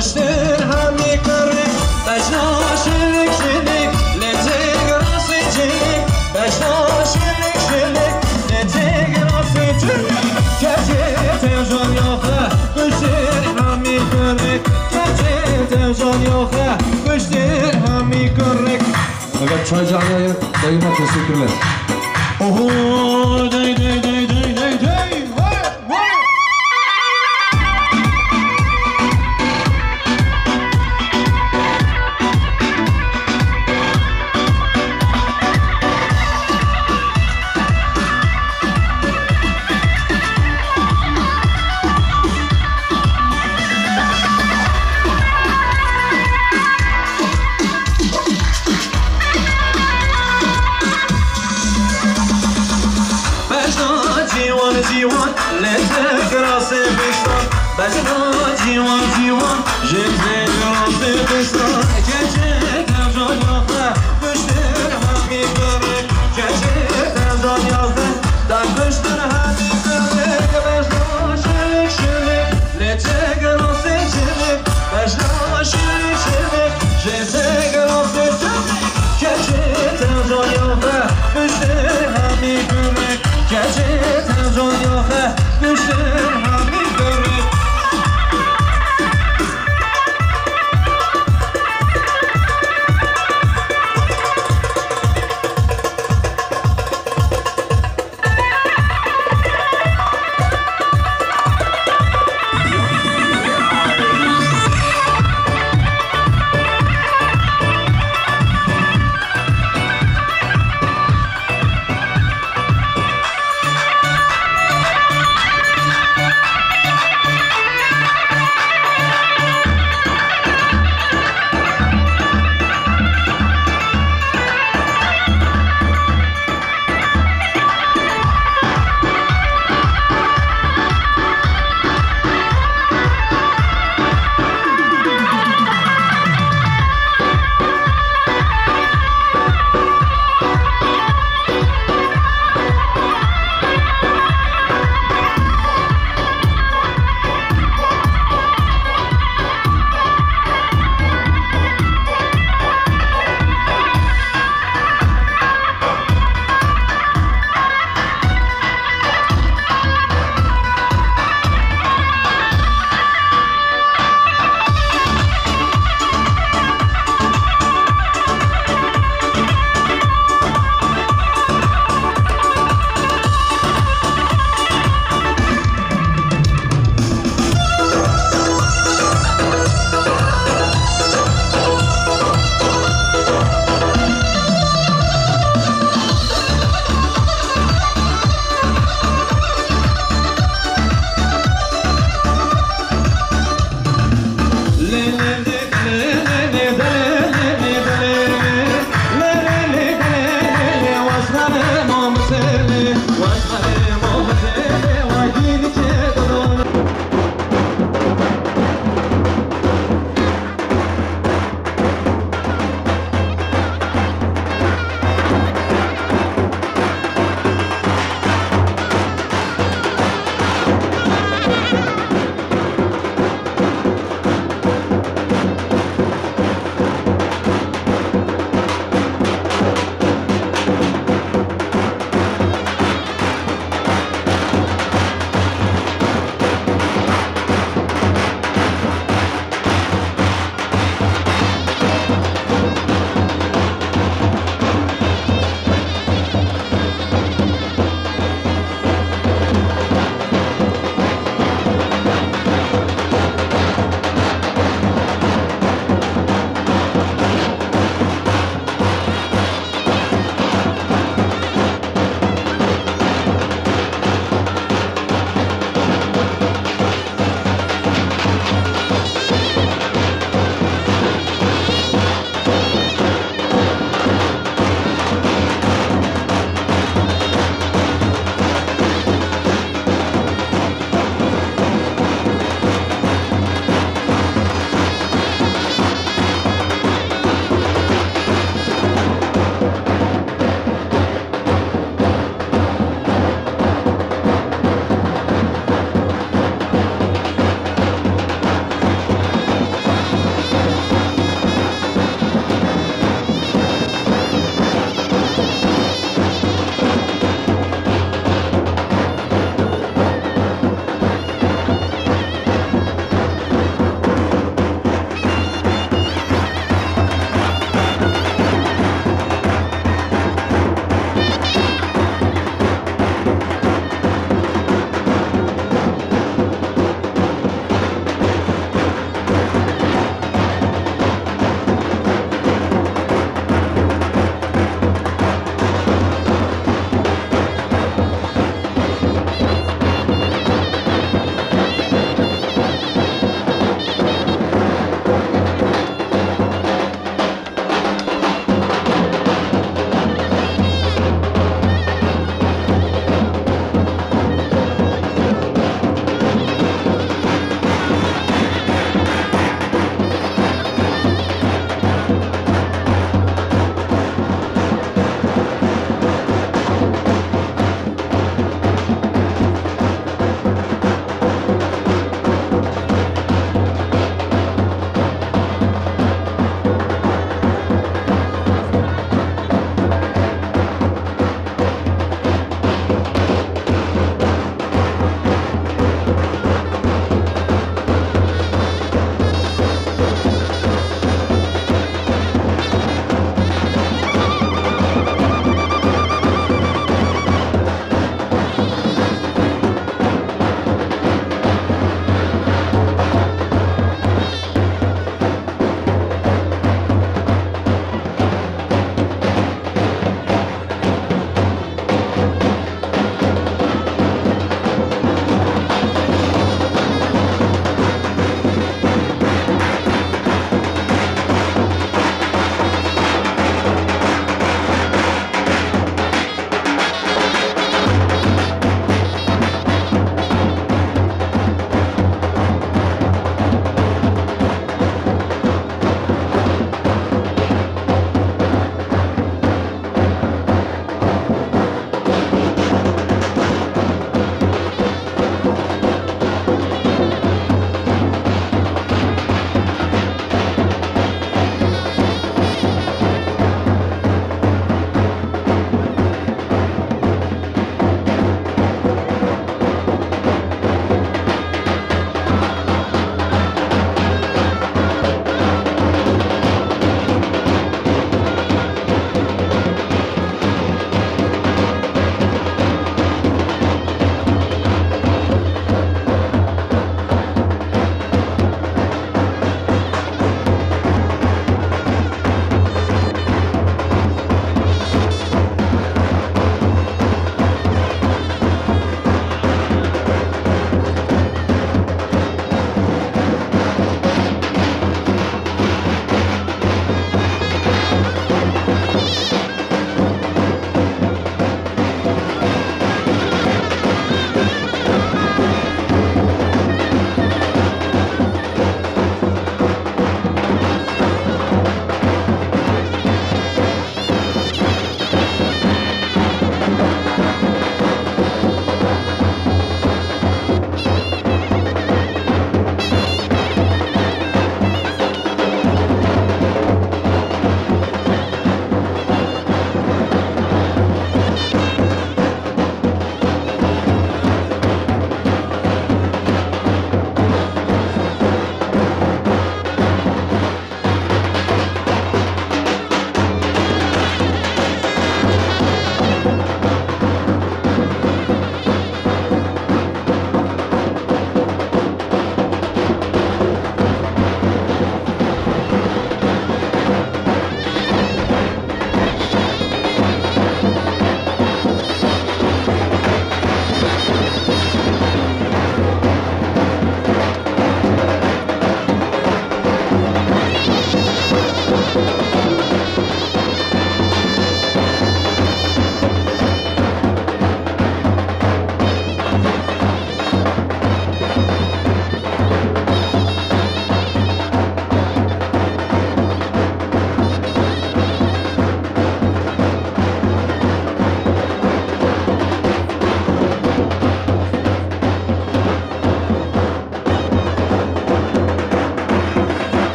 Kıştır hami kırık Beşna şirik şirik Letik rası çirik Beşna şirik şirik Letik rası çirik Gerçi tevcan yok Kıştır hami kırık Gerçi tevcan yok Kıştır hami kırık. Evet çaycağına dayıma teşekkürler. Oho dey dey dey dey dey dey. Civan, lezze grası bistan Beşna civan civan, jezze grası bistan Gece tevcan yazdı, kıştır hami kırık Gece tevcan yazdı, da kıştır hami kırık Beşna şirik şirik, lezze grası çirik Beşna şirik şirik, jezze grası çirik Gece tevcan yazdı, kıştır hami kırık Gece tevcan yazdı, kıştır hami kırık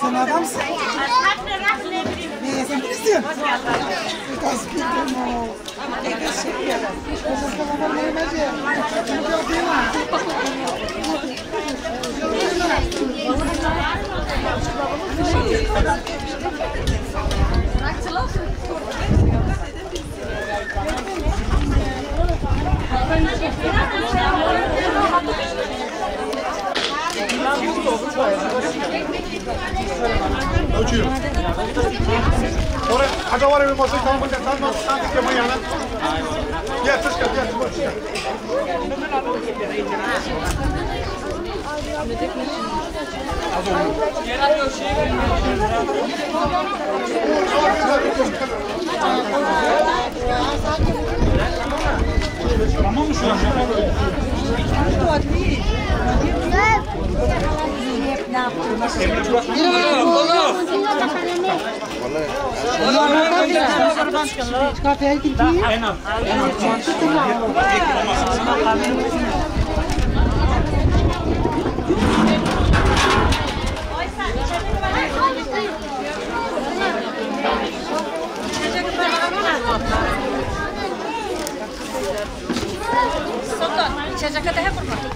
Sen adamsın. Sen Cristian. Ora, agora eu mostro como você está no stand de manhã, né? E essa que é Vamos İçecek de hep burada.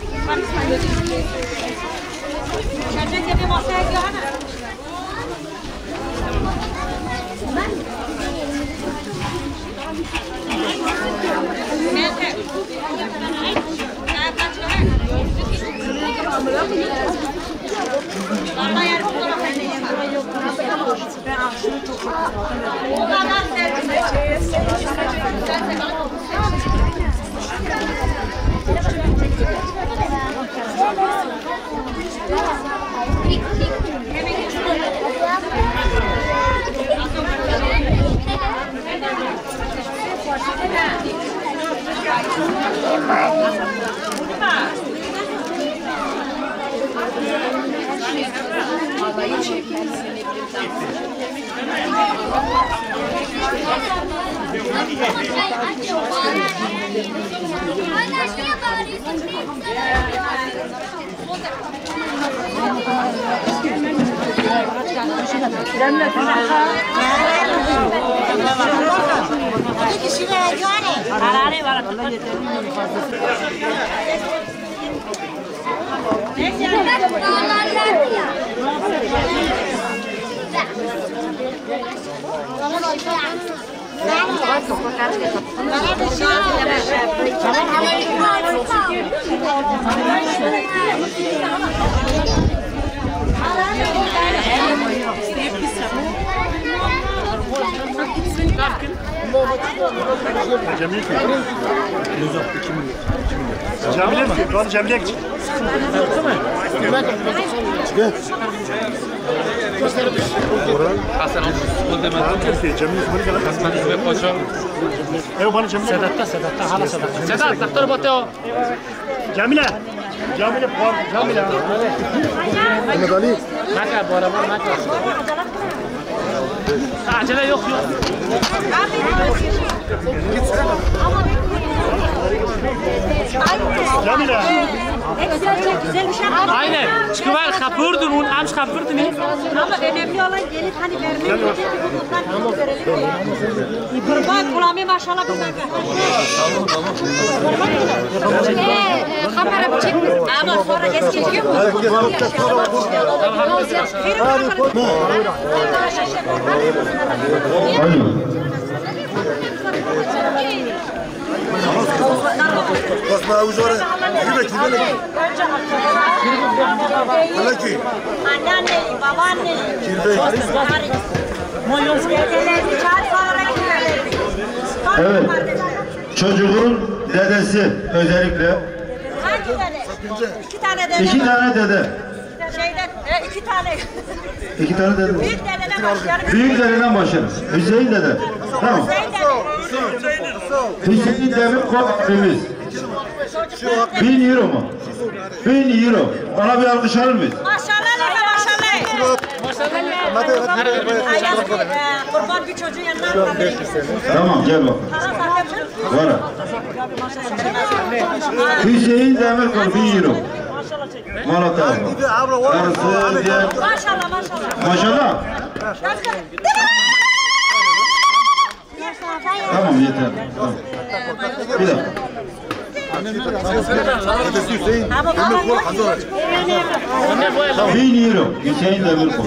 İçecek de bir masaya gidiyor. Hepsi Cemile mi? Doğru Cemile'ye gidecek. Hasan Ev bana Cemile. Sedat'ta hala Sedat. Sedat, doktor bote o. Cemile. Cemile puan. Cemile. Mehmet Ali. Maka bu araba maka. Acele yok. Cemile. Güzel bir şey. Aynen. Çıkıver kapırdın, onu amş kapırdın. Ama önemli olan gelip hani vermek için hukuklar verelim. Kurban kulağımı maşallah bir dakika. Kamera çekmesin. Ama sonra geçiyor mu? Basma uzora. Gibi gibi. Halaki. Anneanne, babaanne. Kirbe. Evet. Çocuğun dedesi özellikle. Hangi dede? İki tane dede. İki tane dede. Şeyden, iki tane. İki tane dede. Büyük dededen başlayalım. Büyük dededen başlarız. Hüseyin dede. Tamam. Hüseyin Demirkol abimiz. 1000 euro mu? 1000 euro. Bana bir alkış alır mıyız? Maşallah. Kurban bir çocuğun yanına alalım. Tamam gel bak. Var. Hüseyin Demirkol 1000 euro. Malatya. Arası diye. Maşallah. Maşallah. Tamam yeter. Tamam. Bir dakika. Hüseyin. Demirkol Hazar. 1000 euro. Hüseyin Demirkol.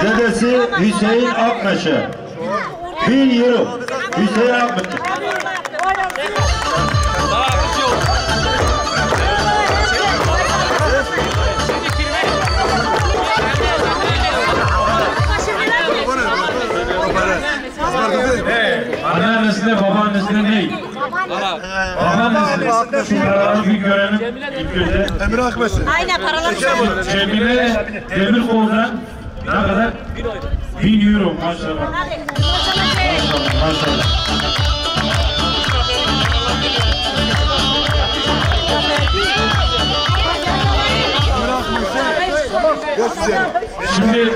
Dedesi Hüseyin Akmeşe. 1000 euro. Hüseyin Akmeşe. Anneannesine, babaannesine ne? Babaannesine. Şu paraları bir görelim ilk önce. Emre Akmeşe. Aynen paralar güzel. Cemile Demirkol'dan ne kadar? 1000 euro maşallah. Maşallah. Şimdi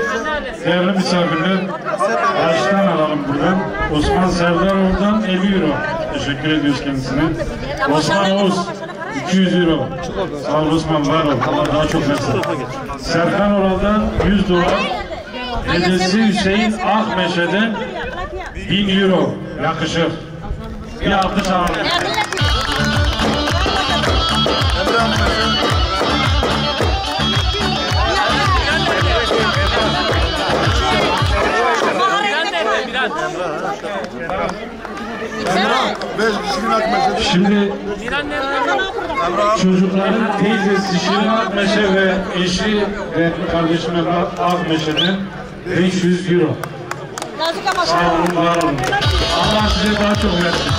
değerli misafirler, baştan alalım buradan. Osman Serdaroğlu'dan 50 euro. Teşekkür ediyoruz kendisine. Osman Oğuz 200 euro. Sağ ol Osman, var ol. Allah daha çok versin. Serkan Oral'dan 100 dolar. Dedesi Hüseyin Akmeşe'den 1000 euro. Yakışır. Bir alkış alalım. Şimdi çocukların teyzesi Şirin Akmeşe ve eşi ve kardeşim Akmeşe'den 500 euro. Sağ olun, var olun. Allah size daha çok versin.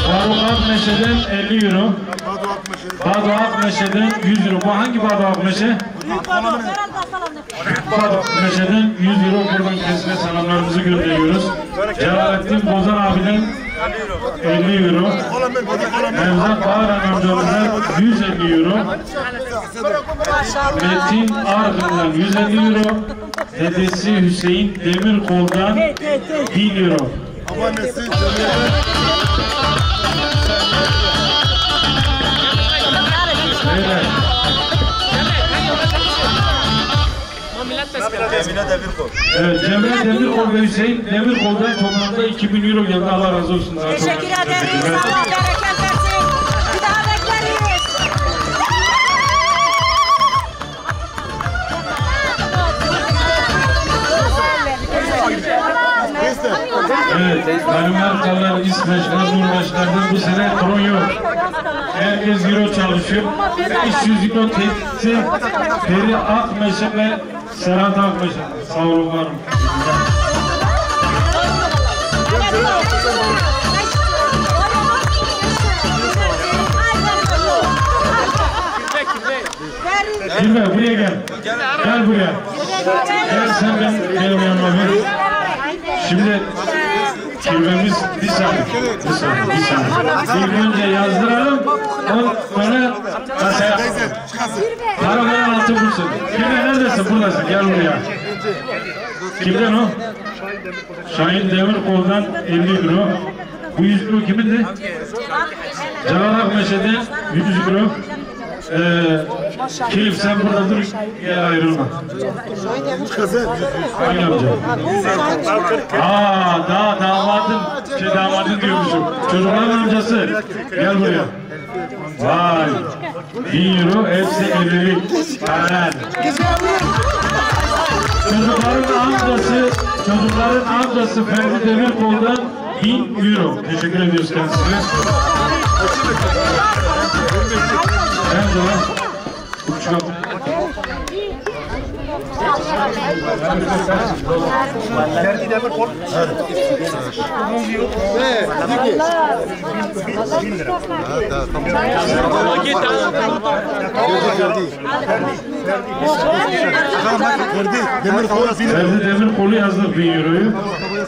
Faruk Akmeşe'den 50 euro. Badu Akmeşe'den 100 euro. Bu hangi Badu Akmeşe? Badu Akmeşe'den 100 euro. Buradan kendisine selamlarımızı gönderiyoruz. Celalettin Bozan abiden 50 euro. Nevzat Bağıran amcamızdan 150 euro. Metin Argın'dan 150 euro. Dedesi Hüseyin Demirkol'dan 1000 euro. Evet. Evet, Cemre Demirkol ve Hüseyin Demirkol'dan toplamda 2000 euro geldi. Allah razı olsun. Teşekkür ederiz. Allah bereket versin. Bir daha bekleriz. Evet, Danimarkalılar, İsveçler, Norveçler'den bu sene kron yok. Herkes euro çalışıyor. 500 euro teklisi Peri Akmeşe ve Serhat Akmeşe. Sağ olun, var olun. Kirve buraya gel. Gel buraya. Gel sen benim yanıma gel. Şimdi kirvemiz bir saniye. İlk önce yazdıralım. Sonra kasaya. Paravanın altı bulsun. Kirve neredesin? Buradasın. Gel buraya. Kimden o? Şahin Demirkol'dan 50 euro. Bu 100 euro kimindi? Cevat Akmeşe'den 100 euro. Kilif sen burada dur, gel ayrılma. Hangi amca? Daha damadın diyormuşum. Çocukların amcası. Gel buraya. Vay. 1000 euro, hepsi 50'lik. Aynen. Çocukların amcası Ferdi Demirkol'dan 1000 euro. Teşekkür ediyoruz kendisine. Nerede lan? Uçak. Ferdi Demirkol. Ferdi Demirkol'u yazdık 1000 euroyu.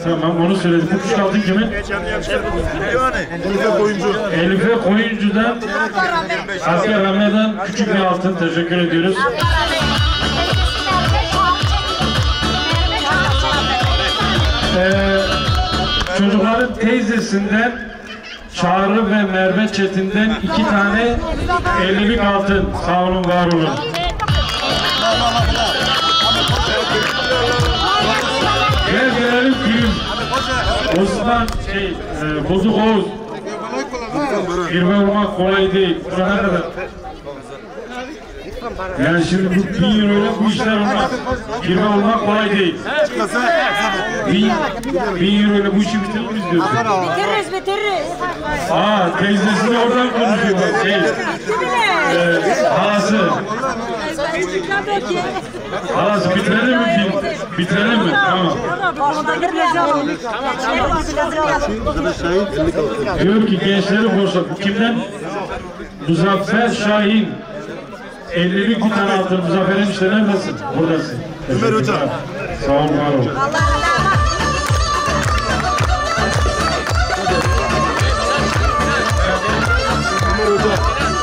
Tamam, onu söyledik. Bu küçük altın kimin? Elife Koyuncu'dan Asker Rahme'den küçük bir altın. Teşekkür ediyoruz. Çocukların teyzesinden Çağrı ve Merve Çetin'den 2 tane 50'lik altın. Sağ olun, var olun. Gelelim film. Osman Bozuk Oğuz. Kirve olmak kolay değil. Buraya kadar. Yani şimdi bu 1000 euroyla bu işler olmaz. Kirve olmak kolay değil. 1000 euroyla bu işi bitirir miyiz diyorsun? Bitiririz. Teyzesi de oradan konuşuyor. Halası. Halası bitirelim mi film? Bitirelim mi? Tamam. Diyor ki gençleri boşalt. Bu kimden? Muzaffer Şahin. 50'lik bir tane altın. Muzaffer enişte neredesin? Buradasın. Ömer Hocam. Sağ ol, var ol.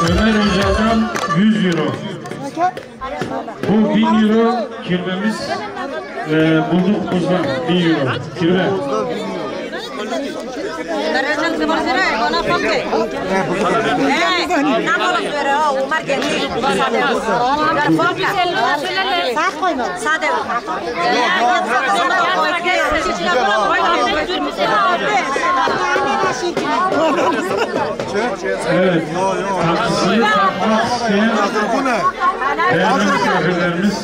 Ömer Hoca'dan 100 euro. Bu 1000 euro kirvemiz bulduk buzdan. 1000 euro. Kirve. Evet. Taksisini takmak isteyen değerli misafirlerimiz.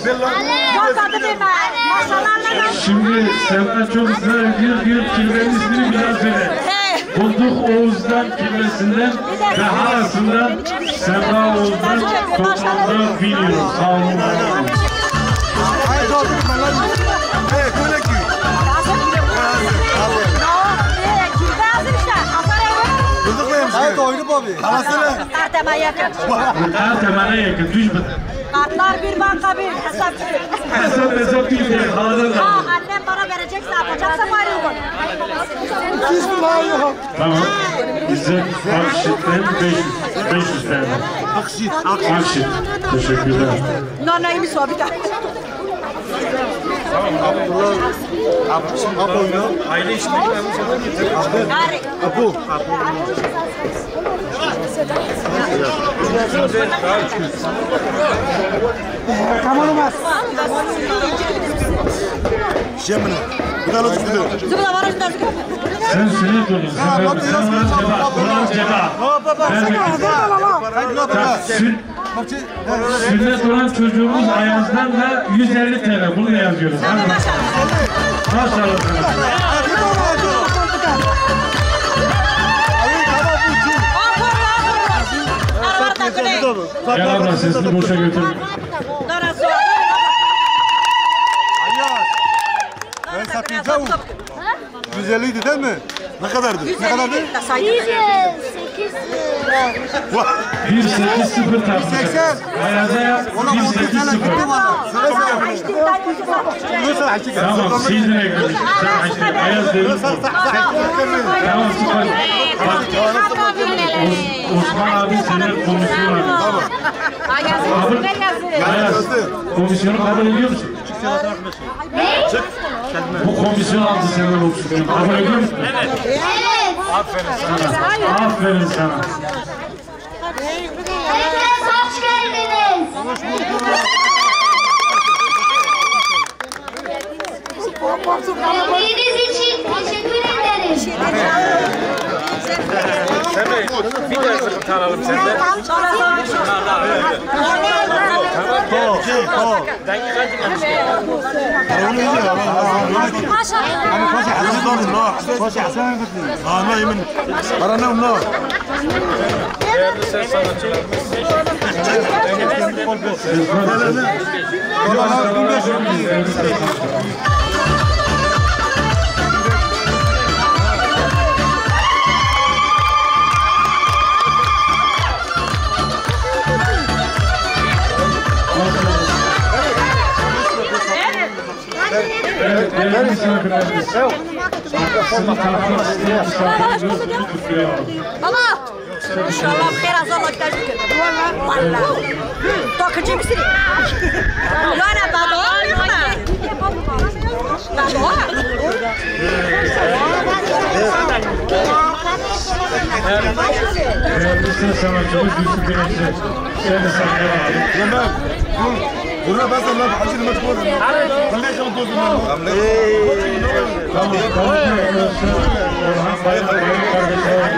Şimdi Sevda çok ısrar ediyor kirvenin ismini bir daha söyle. Bulduk Oğuz'dan kirvesinden ve halasından Sevda Oğuz'dan toplamda 1000 euro. Sağ olun. Evet, oyunu abi. Halasını. Tertemana yakın. Düş mü? Kartlar bir, banka bir, hesap bir. Hesap bir de haladan da. Annem bana verecekse, yapacaksa bari yok. Tamam. Bize Akşit'ten 500 TL. Akşit. Teşekkürler. Neymiş o bir daha. Apo oyunu. Aile işini ben Apo. Tamam olmaz. Şemine. Bir tane çıktı. Zıbıla var önünde. Sen sünnet olun. Sen bana ceba. Sünnet olan çocuğumuz Ayaz'dan da 150 TL. Bunu da yazıyoruz. Maşallah. sesini boşa götürme. Ben satmayacağım. 150 idi değil mi? Ne kadardı? Ne kadardı? 180 takmış. 180. Ayaz'a Ona 180. Tamam, Sildi'ne göre. Sen Ayaz dedim. Tamam, süper. Osman abi senin komisyon abi. Ayaz, komisyonu kabul ediyor musun? Bu komisyon aldı senden olsun. Kabul ediyor musun? Evet. Aferin sana. Aferin sana. Hepiniz hoş geldiniz. Geldiğiniz için teşekkür ederiz. Bir de sıkıntı alalım senden. Değerli ses sanatçılarımız. Evet, değerli misafirlerimiz. Seni takmak isteyen misafirlerimiz lütfen. Baba. İnşallah biraz Allah gider. Valla. Dokuzcu musun? Loana baba. Değerli ses sanatçımız Yusuf Güneş'i. Seni sahneye alalım. Burada ben sana hacı ne tقول خليك نقول Tamam, arkadaşlar. Orhan Bayram kardeşler var.